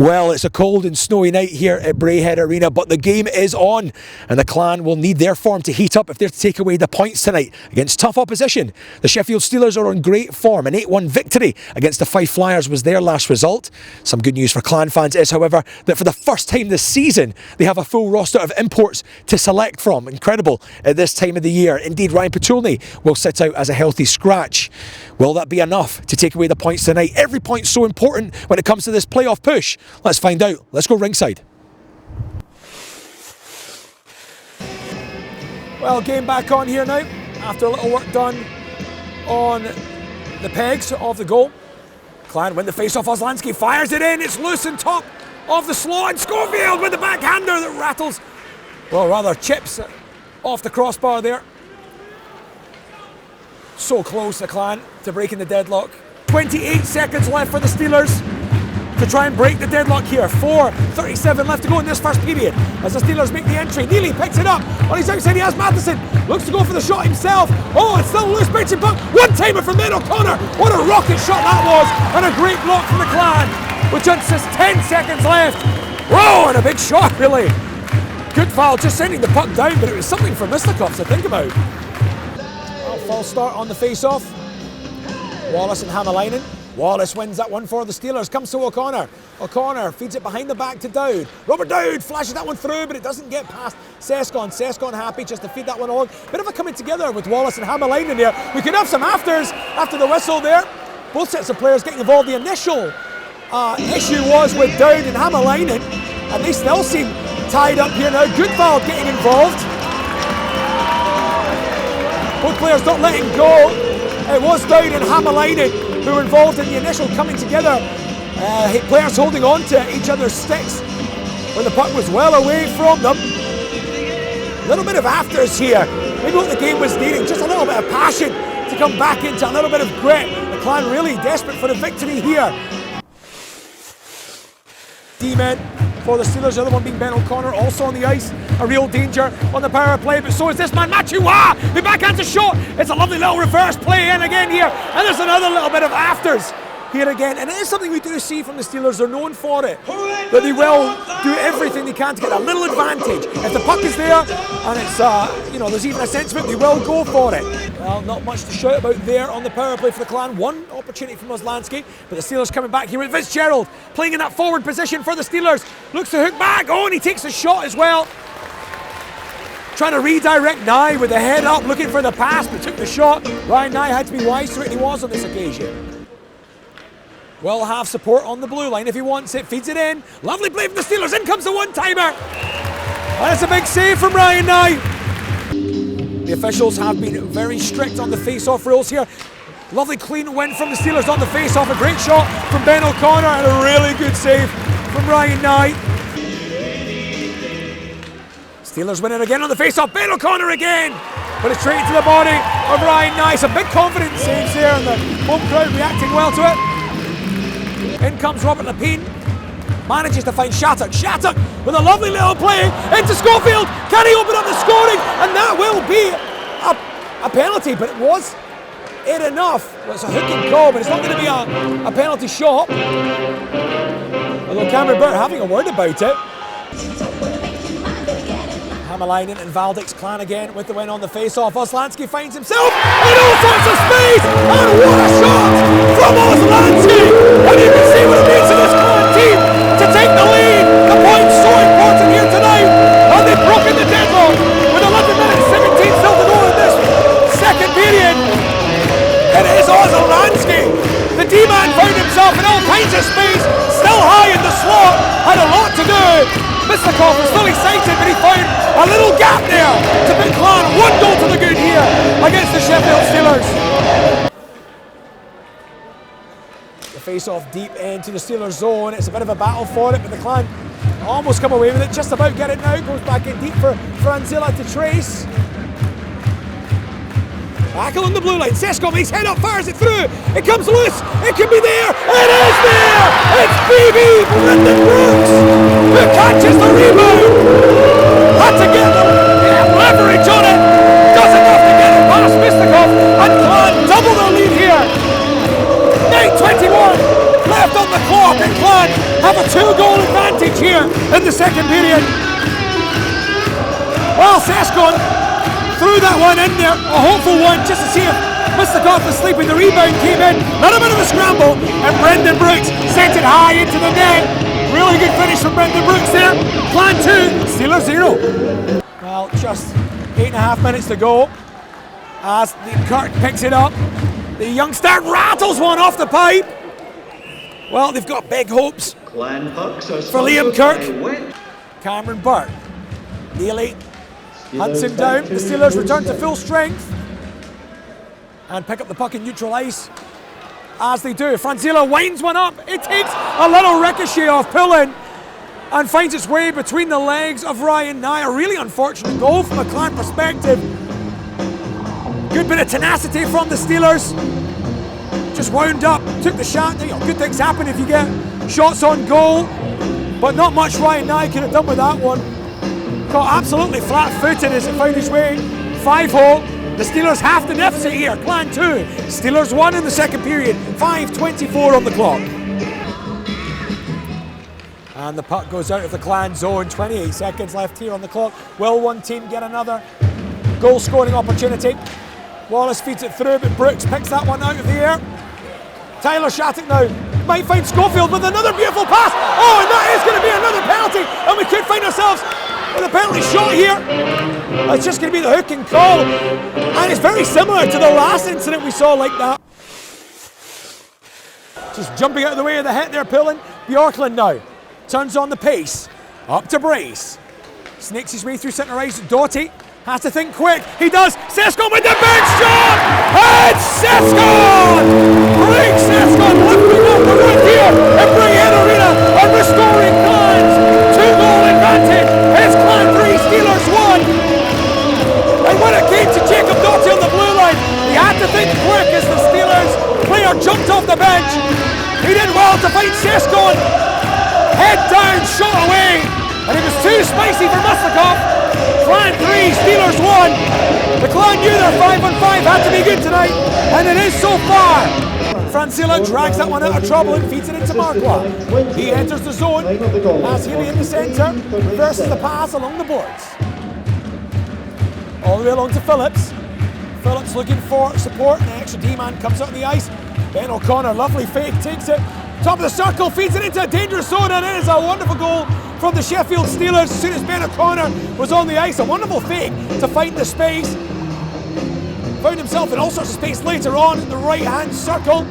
Well, it's a cold and snowy night here at Braehead Arena, but the game is on, and the Clan will need their form to heat up if they're to take away the points tonight against tough opposition. The Sheffield Steelers are on great form. An 8-1 victory against the Fife Flyers was their last result. Some good news for Clan fans is, however, that for the first time this season, they have a full roster of imports to select from. Incredible at this time of the year. Indeed, Ryan Patulny will sit out as a healthy scratch. Will that be enough to take away the points tonight? Every point's so important when it comes to this playoff push. Let's find out. Let's go ringside. Well, game back on here now after a little work done on the pegs of the goal. Clan win the face-off. Oslansky fires it in. It's loose on top of the slot. And Schofield with the backhander that rattles, well, rather chips off the crossbar there. So close, the Clan, to breaking the deadlock. 28 seconds left for the Steelers to try and break the deadlock here. 4:37 left to go in this first period as the Steelers make the entry. Neely picks it up. On his outside, he has Matheson. Looks to go for the shot himself. Oh, it's still loose, bouncing puck. One-timer from Ben O'Connor. What a rocket shot that was. And a great block from the Clan with just 10 seconds left. Whoa, and a big shot, really. Good foul, just sending the puck down, but it was something for Mistakov to think about. False start on the face-off. Wallace and Hamalainen. Wallace wins that one for the Steelers. Comes to O'Connor. O'Connor feeds it behind the back to Dowd. Robert Dowd flashes that one through, but it doesn't get past Sescon. Sescon happy just to feed that one on. Bit of a coming together with Wallace and Hamalainen there. We could have some afters after the whistle there. Both sets of players getting involved. The initial issue was with Dowd and Hamalainen, and they still seem tied up here now. Goodwald getting involved. Both players not letting go. It was Dowd and Hamalainen who were involved in the initial coming together. Players holding on to each other's sticks when the puck was well away from them. A little bit of afters here. Maybe what the game was needing, just a little bit of passion to come back into a little bit of grit. The Clan really desperate for the victory here. D-men for the Steelers, the other one being Ben O'Connor, also on the ice. A real danger on the power play, but so is this man, Machua. He backhands a shot. It's a lovely little reverse play in again here, and there's another little bit of afters here again, and it is something we do see from the Steelers. They're known for it, that they will do everything they can to get a little advantage. If the puck is there, and it's there's even a sense of it, they will go for it. Well, not much to shout about there on the power play for the Clan. One opportunity from Oslansky, but the Steelers coming back here with Fitzgerald playing in that forward position for the Steelers. Looks to hook back. Oh, and he takes a shot as well. Trying to redirect Nye with the head up, looking for the pass, but took the shot. Ryan Nye had to be wise to it, and he was on this occasion. Will have support on the blue line if he wants it. Feeds it in. Lovely play from the Steelers. In comes the one-timer. And it's a big save from Ryan Nye. The officials have been very strict on the face-off rules here. Lovely clean win from the Steelers on the face-off. A great shot from Ben O'Connor and a really good save from Ryan Nye. Steelers win it again on the face-off. Ben O'Connor again. But it's straight to the body of Ryan Nye. Some big confidence saves there, and the home crowd reacting well to it. In comes Robert Lapine. Manages to find Shattuck. Shattuck with a lovely little play into Schofield. Can he open up the scoring? And that will be a penalty, but was it enough? Well, it's a hook and goal, but it's not going to be a penalty shot. Although Cameron Burt having a word about it. Hamalainen and Valdek's Clan again with the win on the face-off. Oslansky finds himself in all sorts of space, and what a shot from Oslansky! And you can see what it means to this Clan team to take the lead. The point's so important here tonight, and they've broken the deadlock with 11 minutes 17 still to go in this second period. It is Oslansky. The D-man found himself in all kinds of space, still high in the slot, had a lot to do. Mistakov was fully sighted, but he found a little gap there to put Clan 1 goal to the good here against the Sheffield Steelers. The face-off deep into the Steelers zone. It's a bit of a battle for it, but the Clan almost come away with it. Just about get it now. Goes back in deep for Franzilla to trace. Tackle on the blue line. Sescon makes head up, fires it through. It comes loose. It can be there. It is there. It's BB Brendan Brooks who catches the rebound. Had to get the leverage on it. Does enough to get it past Mistakov, and Clan double their lead here. 9:21 left on the clock, and Clan have a 2-goal threw that one in there, a hopeful one, just to see if Mustakoff was sleeping. The rebound came in, not a bit of a scramble, and Brendan Brooks sent it high into the net. Really good finish from Brendan Brooks there. Clan 2, Steelers 0. Well, just 8.5 minutes to go as Kirk picks it up. The youngster rattles one off the pipe. Well, they've got big hopes for Liam Kirk. Cameron Burt nearly hunts him down. The Steelers return to full strength and pick up the puck in neutral ice. As they do, Franzila winds one up. It takes a little ricochet off Pullen and finds its way between the legs of Ryan Nye. A really unfortunate goal from a Clan perspective. Good bit of tenacity from the Steelers. Just wound up, took the shot. You know, good things happen if you get shots on goal, but not much Ryan Nye could have done with that one. Got absolutely flat-footed as it found its way 5-hole. The Steelers half the deficit here. Clan 2, Steelers 1 in the second period. 5:24 on the clock. And the puck goes out of the Clan zone. 28 seconds left here on the clock. Will one team get another goal-scoring opportunity? Wallace feeds it through, but Brooks picks that one out of the air. Tyler Shattuck now might find Schofield with another beautiful pass. Oh, and that is going to be another penalty, and we could find ourselves with a penalty shot here. It's just going to be the hook and call, and it's very similar to the last incident we saw like that. Just jumping out of the way of the hit there, Pullen. Bjorklund now turns on the pace, up to Brace. Snakes his way through centre ice. Doughty has to think quick. He does. Sescon with the bench shot! And Sescon! Greg Sescon lifting up the roof here at Braehead Arena and restoring Clan's 2-goal advantage. It's Clan 3, Steelers 1. And when it came to Jacob Doughty on the blue line, he had to think quick as the Steelers player jumped off the bench. He did well to fight Sescon. Head down, shot away. And it was too spicy for Mustakoff. Clan 3, Steelers 1. The Clan knew their 5-on-5 had to be good tonight, and it is so far. Franzila drags that one out of trouble and feeds it into Marquardt. He enters the zone as Healy in the centre reverses the pass along the boards. All the way along to Phillips. Phillips looking for support, and the extra D-man comes out on the ice. Ben O'Connor, lovely fake, takes it. Top of the circle, feeds it into a dangerous zone, and it is a wonderful goal from the Sheffield Steelers as soon as Ben O'Connor was on the ice. A wonderful fake to find the space. Found himself in all sorts of space later on in the right-hand circle.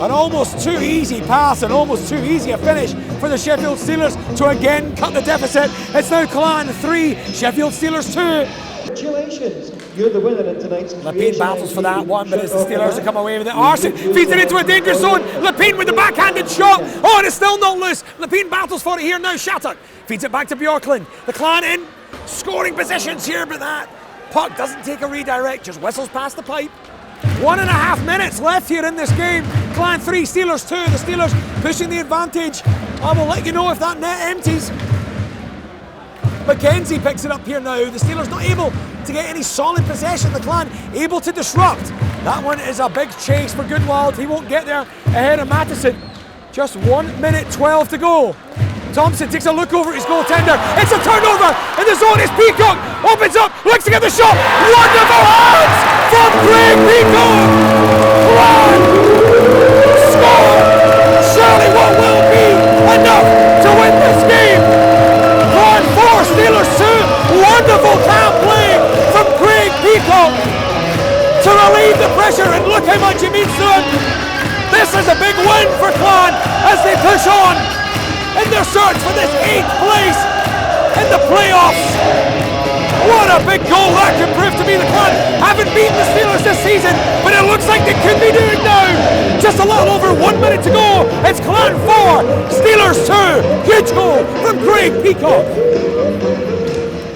An almost too easy pass and almost too easy a finish for the Sheffield Steelers to again cut the deficit. It's now Clan 3, Sheffield Steelers 2. Congratulations, you're the winner in tonight's Lapine battles for that one, but it's the Steelers that come away with it. Arson feeds it into a dangerous zone. Lapine with the backhanded shot. Oh, and it's still not loose. Lapine battles for it here now. Shattuck feeds it back to Bjorklund. The Clan in scoring positions here, but that puck doesn't take a redirect, just whistles past the pipe. 1.5 minutes left here in this game. Clan 3, Steelers 2. The Steelers pushing the advantage. I will let you know if that net empties. McKenzie picks it up here now. The Steelers not able to get any solid possession. The Clan able to disrupt. That one is a big chase for Goodwald. He won't get there ahead of Matheson. Just 1 minute 12 to go. Thompson takes a look over at his goaltender. It's a turnover in the zone. It's Peacock. Opens up, looks to get the shot. Wonderful hands from Craig Peacock. Clan score. Surely what will be enough to win this game. Clan 4, Steelers 2. Wonderful camp play from Craig Peacock to relieve the pressure, and look how much it means to him. This is a big win for Clan as they push on in their search for this 8th place in the playoffs. What a big goal that could prove to be. The Clan haven't beaten the Steelers this season, but it looks like they could be doing now. Just a little over 1 minute to go. It's Clan 4, Steelers 2. Huge goal from Craig Peacock.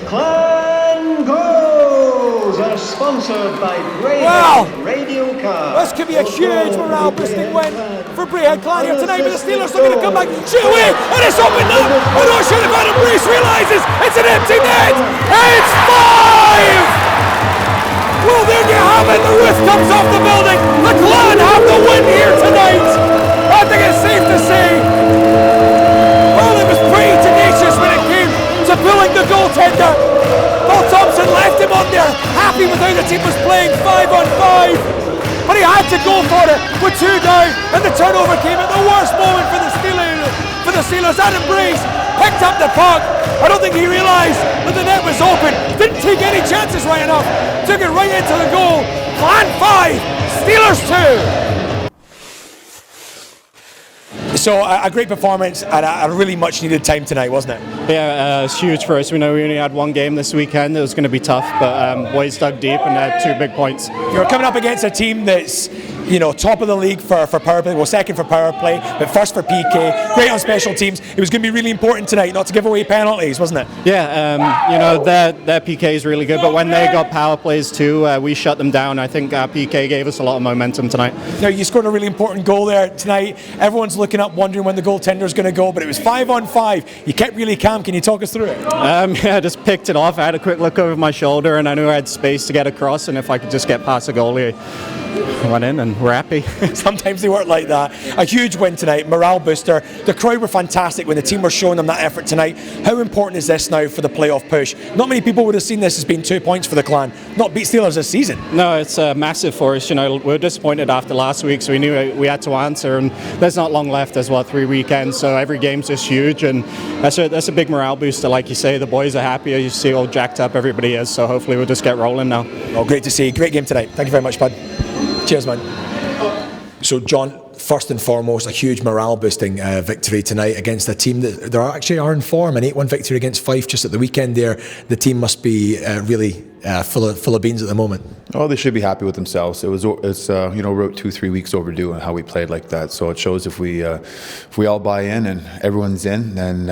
Clan goals are sponsored by Braehead Radio Car. This could be a huge morale boosting win for Braehead Clan here tonight, but the Steelers are going to come back, shoot away, and it's opened up. Oh no, should have had him. Brace realises it's an empty net. It's 5! Well, there you have it. The roof comes off the building. The Clan have the win here tonight. I think it's safe to say, well, it was pretty tenacious when it came to pulling the goaltender. Paul Thompson left him on there had to go for it with 2 down, and the turnover came at the worst moment for the Steelers. Adam Brace picked up the puck. I don't think he realised that the net was open. Didn't take any chances right enough. Took it right into the goal. Clan 5, Steelers 2. So a great performance and a really much needed time tonight, wasn't it? Yeah, it's huge for us. We know we only had one game this weekend. It was going to be tough, but boys dug deep and had 2 big points. You're coming up against a team that's, top of the league for power play, well, second for power play, but first for PK. Great on special teams. It was going to be really important tonight not to give away penalties, wasn't it? Yeah, their PK is really good, but when they got power plays too, we shut them down. I think our PK gave us a lot of momentum tonight. Now, you scored a really important goal there tonight. Everyone's looking up, wondering when the goaltender's going to go, but it was 5-on-5. You kept really calm. Can you talk us through it? I just picked it off. I had a quick look over my shoulder, and I knew I had space to get across, and if I could just get past the goalie, I went in, and we're happy. Sometimes they work like that. A huge win tonight, morale booster. The crowd were fantastic when the team were showing them that effort tonight. How important is this now for the playoff push? Not many people would have seen this as being 2 points for the Clan. Not beat Steelers this season. No, it's massive for us. We were disappointed after last week, so we knew we had to answer, and there's not long left as well, 3 weekends, so every game's just huge, and that's a big morale booster. Like you say, the boys are happy. You see how jacked up everybody is, so hopefully we'll just get rolling now. Oh, great to see. Great game tonight. Thank you very much, bud. Cheers, man. So, John, first and foremost, a huge morale-boosting victory tonight against a team that actually are in form. An 8-1 victory against Fife just at the weekend there. The team must be really full of beans at the moment. Oh, they should be happy with themselves. It's we're 2-3 weeks overdue on how we played like that. So it shows if we all buy in and everyone's in, then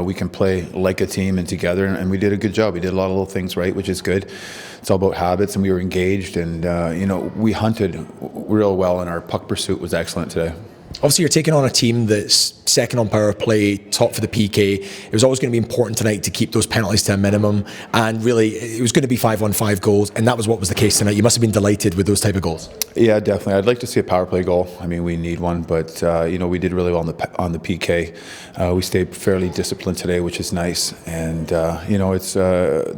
we can play like a team and together. And we did a good job. We did a lot of little things right, which is good. It's all about habits, and we were engaged, and we hunted real well, and our puck pursuit was excellent today. Obviously, you're taking on a team that's second on power play, top for the PK. It was always going to be important tonight to keep those penalties to a minimum, and really, it was going to be 5-on-5 goals, and that was what was the case tonight. You must have been delighted with those type of goals. Yeah, definitely. I'd like to see a power play goal. I mean, we need one, but we did really well on the PK. We stayed fairly disciplined today, which is nice, and it's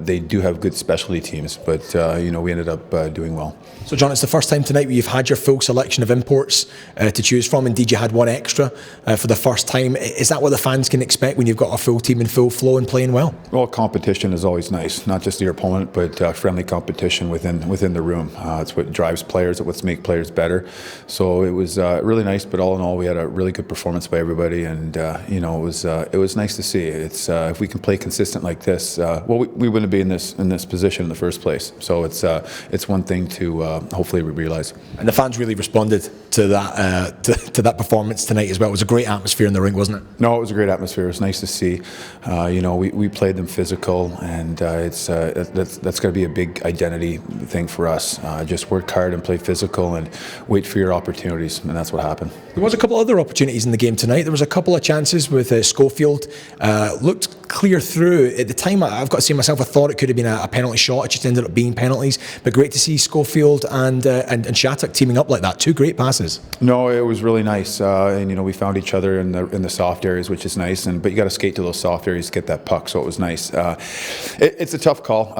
they do have good specialty teams, but we ended up doing well. So, John, it's the first time tonight where you've had your full selection of imports to choose from. Indeed, you had one extra for the first time. Is that what the fans can expect when you've got a full team in full flow and playing well? Well, competition is always nice, not just your opponent, but friendly competition within the room. It's what drives players, it's what makes players better. So it was really nice, but all in all, we had a really good performance by everybody, and it was nice to see. It's if we can play consistent like this, we wouldn't be in this position in the first place. So it's one thing to hopefully we realize. And the fans really responded to that to that performance tonight as well. It was a great atmosphere in the rink, wasn't it? No, it was a great atmosphere. It was nice to see. We played them physical, and that's going to be a big identity thing for us. Just work hard and play physical and wait for your opportunities, and that's what happened. There was a couple other opportunities in the game tonight. There was a couple of chances with Schofield. Looked clear through. At the time, I've got to say myself, I thought it could have been a penalty shot. It just ended up being penalties. But great to see Schofield and Shattuck teaming up like that. 2 great passes. No, it was really nice, and we found each other in the soft areas, which is nice. But you got to skate to those soft areas to get that puck, so it was nice. It's a tough call.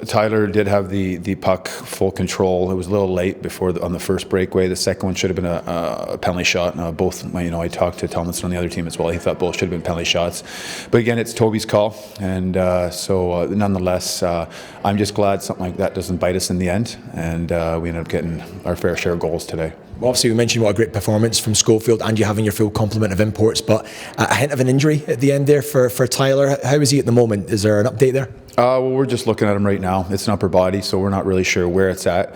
Tyler did have the puck full control. It was a little late on the first breakaway. The second one should have been a penalty shot. Both, I talked to Tomlinson on the other team as well. He thought both should have been penalty shots. But again, it's Toby's call, and so nonetheless, I'm just glad something like that doesn't bite us in the end, and we ended up getting our fair share of goals today. Well, obviously, we mentioned what a great performance from Schofield and you having your full complement of imports, but a hint of an injury at the end there for Tyler. How is he at the moment? Is there an update there? Well, we're just looking at him right now. It's an upper body, so we're not really sure where it's at.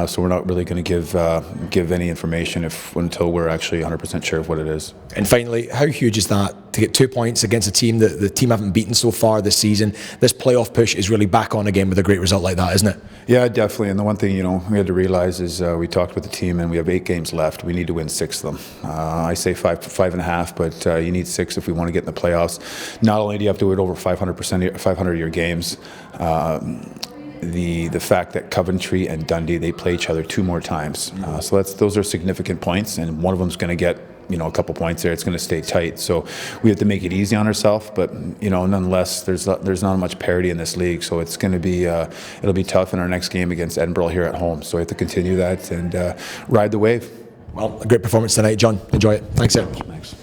So we're not really going to give any information until we're actually 100% sure of what it is. And finally, how huge is that to get 2 points against a team that the team haven't beaten so far this season? This playoff push is really back on again with a great result like that, isn't it? Yeah, definitely. And the one thing we had to realize is we talked with the team, and we have 8 games left. We need to win 6 of them. I say 5.5, but you need 6 if we want to get in the playoffs. Not only do you have to win over 500 of your games. The fact that Coventry and Dundee, they play each other 2 more times, so those are significant points, and one of them's going to get a couple points there. It's going to stay tight. So we have to make it easy on ourselves. But nonetheless, there's not much parity in this league. So it's going to be it'll be tough in our next game against Edinburgh here at home. So we have to continue that and ride the wave. Well, a great performance tonight, John. Enjoy it. Thanks, sir. Thanks.